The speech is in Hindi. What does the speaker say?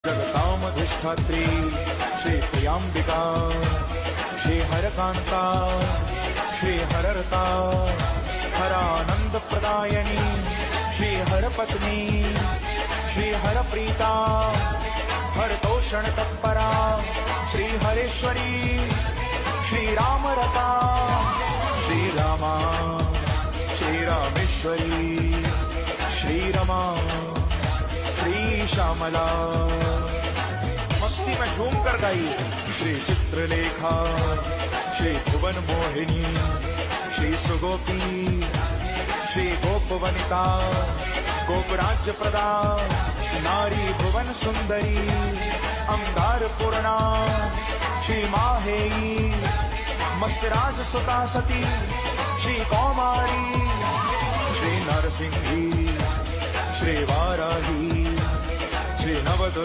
जगतामधिष्ठात्री श्री प्रियांबिका श्री हरकांता श्री हररता हरानंद प्रदायनी श्री हरपत्नी श्री हरप्रीता हरतोषण तत्परा श्री हरेश्वरी श्री रामरता श्री रामा श्री रामेश्वरी श्री रमा श्री श्यामला मस्ती में झूम कर गाई श्री चित्रलेखा श्री भुवन मोहिनी श्री सुगोपी श्री गोपवनिता गोपराज्य प्रदा नारी भुवन सुंदरी अंगार पूर्णा श्री माहेई मत्स्यराज सुता सती श्री कौमारी श्री नरसिंही श्री वाराही श्री नवदुर्गा